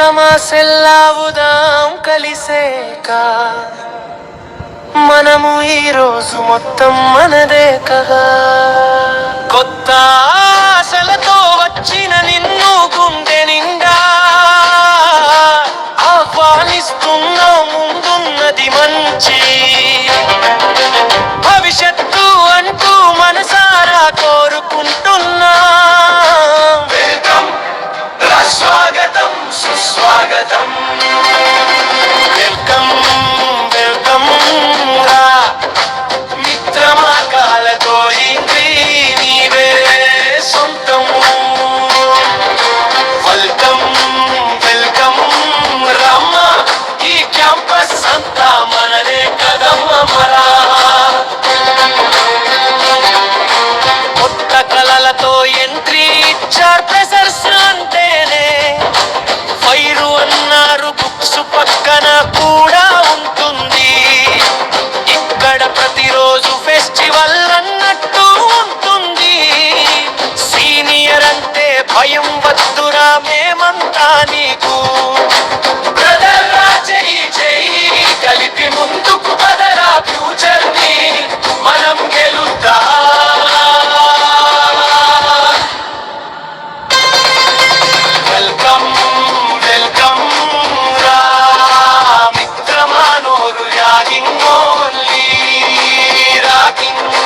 తమాసెల్లావుదాం కలిసేక మనము ఈ రోజు మొత్తం మనదే కదా. కొత్త ఆశలతో వచ్చిన నిన్ను గుండె నిండా ఆహ్వానిస్తున్నా. ముందున్నది మంచి భవిష్యత్తు అంటూ మనసారా కోరుకుంటున్నా. స్వాగతం సుస్వాగతం వెల్కమ్ వెల్కమ్ రా మిత్రమా కాలతో ఇంద్రీ నీవే సొంతం. వెల్కమ్ వెల్కమ్ రమ్మ ఈ క్యాంపస్ అంతా మనదే కదమ్మ మరా. కొత్త కళలతో ఎంట్రీ ఇచ్చారు ప్రెసర్స్ అంటేనే ఫైరు అన్నారు. బుక్స్ పక్కన కూడా ఉంటుంది ఇక్కడ ప్రతిరోజు ఫెస్టివల్ అన్నట్టు ఉంటుంది. సీనియర్ అంటే భయం వద్దురా మేమంతా నీకు. బ్రదర్ రా చెయ్యి చెయ్యి కలిపి ముందుకు పదరా ఫ్యూచర్ ని మనం గెలుద్దా. వెల్కమ్ వెల్కమ్ రా మిత్రమా నోరు ragging only rocking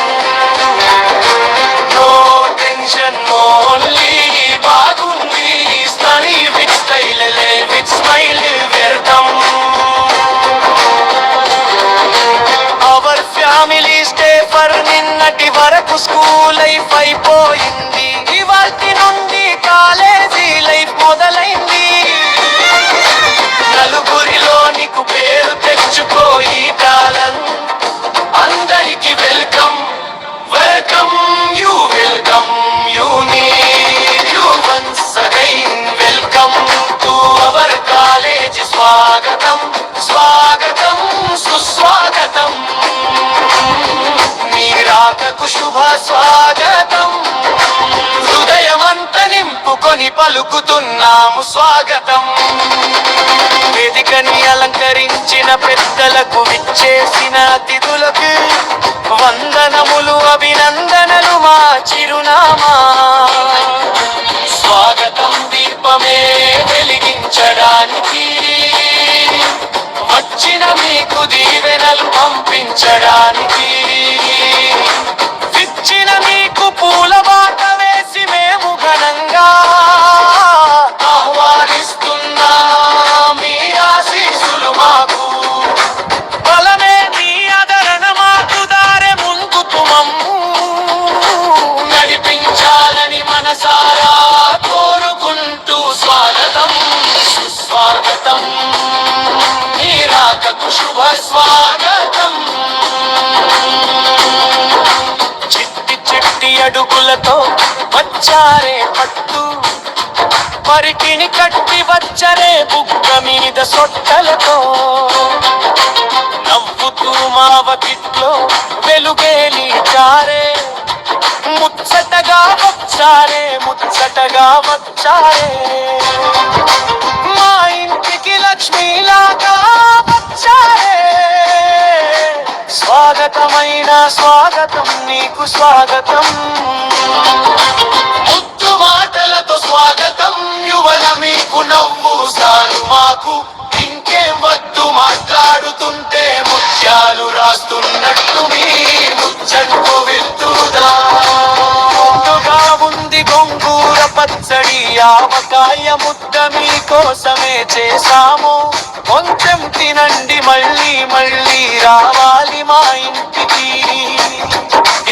no tension only బాగుంది study with style with smile వ్యర్థం. అవర్ ఫ్యామిలీ స్టే ఫర్ నిన్నటి వరకు స్కూల్ లైఫ్ అయిపోయింది. ఇవాల్టి నుండి కాలేజీ లైఫ్ మొదలైంది. నలుగురిలో నీకు పేరు తెచ్చుకో ఈ కాలం. అందరికి welcome welcome you welcome you need you once again. Welcome to our college స్వాగతం స్వాగతం సుస్వాగతం మీరాకకు శుభ స్వాగతం. హృదయమంత నింపుకొని పలుకుతున్నాము స్వాగతం. వేదికని అలంకరించిన పెద్దలకు విచ్చేసిన అతిథులకు వందనములు అభినందనలు మా చిరునామా. స్వాగతం దీపమే వెలిగించడానికి వచ్చిన మీకు దీవెనలు పంపించడానికి. విచ్చిన మీకు పూల బాట వేసి మేము ఘనంగా ఆహ్వానిస్తున్నా. మీ ఆశీస్సులు మాకు బలమే మీ ఆదరణ మాకు దారె ముందుకు మమ్ము నడిపించాలని మనసారా కోరుకుంటూ స్వాగతం సుస్వాగతం మీరాకకు శుభ స్వాగతం. చిట్టి చిట్టి అడుగులతో వచ్చారే పట్టు పరికిని కట్టి వచ్చరే బుగ్గ మీద సొట్టలతో. నవ్వుతూ మావకిట్లో వెలుగేలి చారే ముచ్చటగా వచ్చారే ముచ్చటగా వచ్చారే. మా ఇంటికి లక్ష్మీలాగా వచ్చారే. స్వాగతమైన స్వాగతం నీకు స్వాగతం. ముద్దు మాటలతో స్వాగతం యువన మీకు నవ్వు సాను మాకు. ఇంకేం వద్దు మాట్లాడుతుంటే ముత్యాలు రాస్తున్నట్టు మీ ముచ్చట్టు విద్దుదా. ముందుగా ఉంది గొంగూర పచ్చడి ఆవకాయ ముద్ద మీకోసమే చేశాము. కొంచెం తినండి మళ్ళీ మళ్ళీ రావాలి మా ఇంటికి.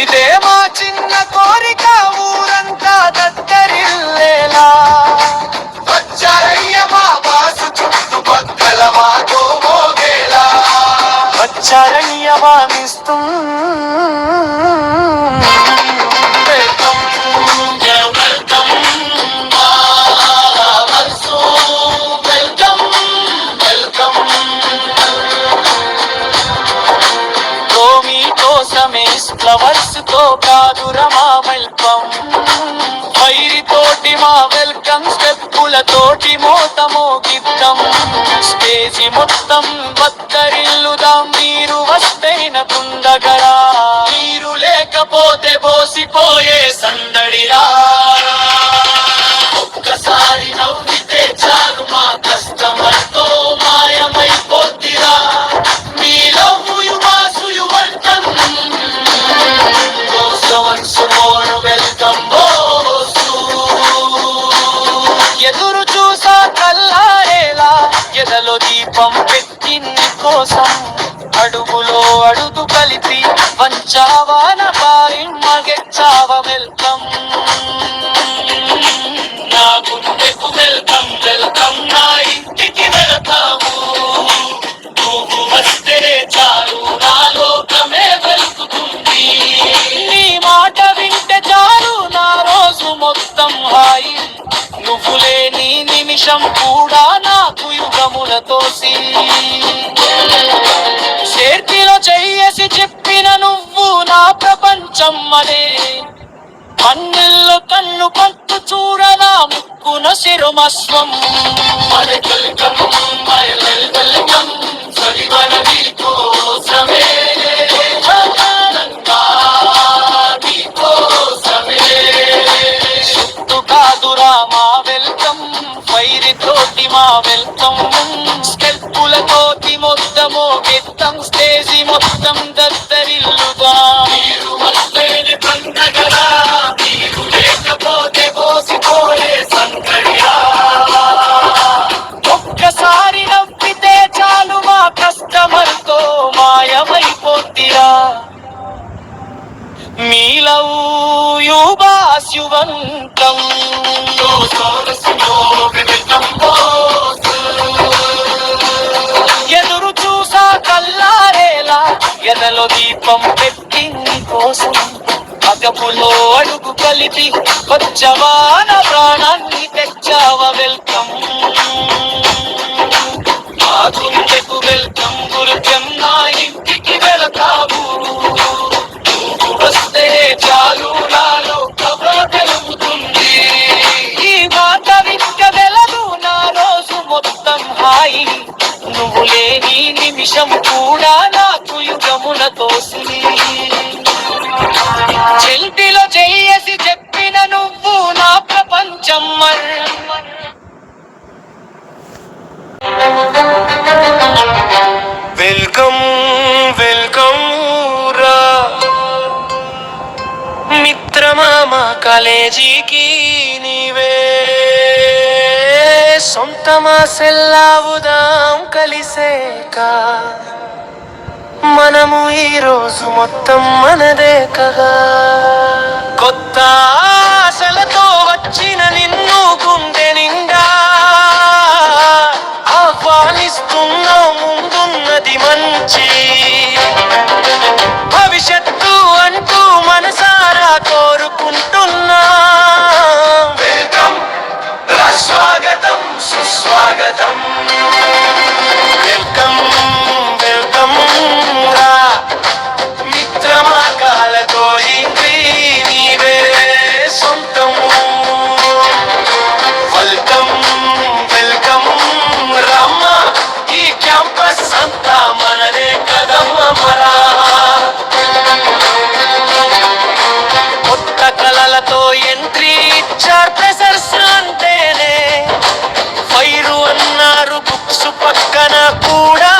ఇదే మా చిన్న కోరిక ఊరంతా దద్దరిల్లేలా. వచ్చారయ్య మా బాసు చుట్టుపక్కల మాతో మోగేలా. వచ్చారయ్య భావిస్తూ ఫ్లవర్స్ తో కాదురా మా వెల్కమ్. వైరి తోటి మా వెల్కమ్ స్టెప్పుల తోటి మోత మోగిద్ద స్టేజి మొత్తం బద్దరిల్లుదాం మీరు వస్తైన కుండగరా. మీరు లేకపోతే బోసిపోయే సందడిరా. ఒక్కసారి నవ్వితే చాలు మా కష్టమంతో మాయమైపోద్దిరా. మీ love you mass you welcome once more welcome boss. ఎదురు చూసా కల్లారేలా ఎదలో దీపం పెట్టింది కోసం. అడుగులో అడుగు కలిపి వంచావాన పారిమ్మగెచ్చావ వెల్కమ్. నా గుండెకు వెల్కమ్ వెల్కమ్ నా ఇంటికి వెళతాము. నువ్వు వస్తే చాలు నా లోకమే వెలుగుతుంది. నీ మాట వింటే చాలు నా రోజు మొత్తం హాయి. నువ్వు లేని నిమిషం కూడా నాకు యుగముల తోసి. చేతిలో చెయ్యేసి చెప్పిన నువ్వు నా ప్రపంచం అనే. కన్నుల్లో కన్ను పట్టు చూడనా ముక్కున శిరోమస్వం. కాదురా మా వెల్కమ్ ఫైరి తోటి మా వెల్కమ్. స్టెప్పులతోటి మొత్తమో గెత్తం స్టేజి మొత్తం దద్దరిల్లుగా. మీరు వస్తేనే పండగరా. మీరు లేకపోతే బోసిపోయే సందడిరా. ఒక్కసారి నవ్వితే చాలు మా కష్టమంతో మాయమైపోద్దిరా. మీ లవ్ యు భాస్యువంతం. ఎదురు చూసా కల్లారేలా ఎదలో దీపం పెట్టింది కోసం. అగపులో అడుగు కలిపి వచ్చవాన ప్రాణాన్ని తెచ్చావ వెల్కమ్. మా గుండెకు వెల్కమ్ గురుజం నా ఇంటికి వెళతావు. నువ్వు వస్తే చాలు నాలో కబో తెలుగుతుంది. ఈ మాట విక్క వెలదు నా రోజు మొత్తం హాయి. నువ్వు లేని నిమిషం కూడా నాకు యుగముల తోసి. చెల్తిలో చెయ్యేసి చెప్పిన నువ్వు నా ప్రపంచం వెల్కమ్ వెల్కమ్ రా. మిత్రమా మా కాలేజీకి నీవే సొంతమా సెల్లావుదాం కలిసేక. మనము ఈ రోజు మొత్తం మనదే కదా. కొత్త ఆశలతో వచ్చిన నిన్ను గుండె నిండా ఆహ్వానిస్తున్నా. ముందున్నది మంచి భవిష్యత్తు అంటూ మనసారా కోరుకుంటున్నా. వెల్కమ్ స్వాగతం సుస్వాగతం. వెల్కమ్ వెల్కమ్ రా. మిత్రమా కాలతో ఇంటి నీవే సొంతము. వెల్కమ్ వెల్కమ్ రమ్మ. ఈ క్యాంపస్ అంతా మనదే కదమ్మ మరా. కొత్త కలలతో ఎంట్రీ ఇచ్చారు ప్రెసర్స్ అంటేనే. ఫైరు అన్నారు బుక్స్ పక్కన కూడా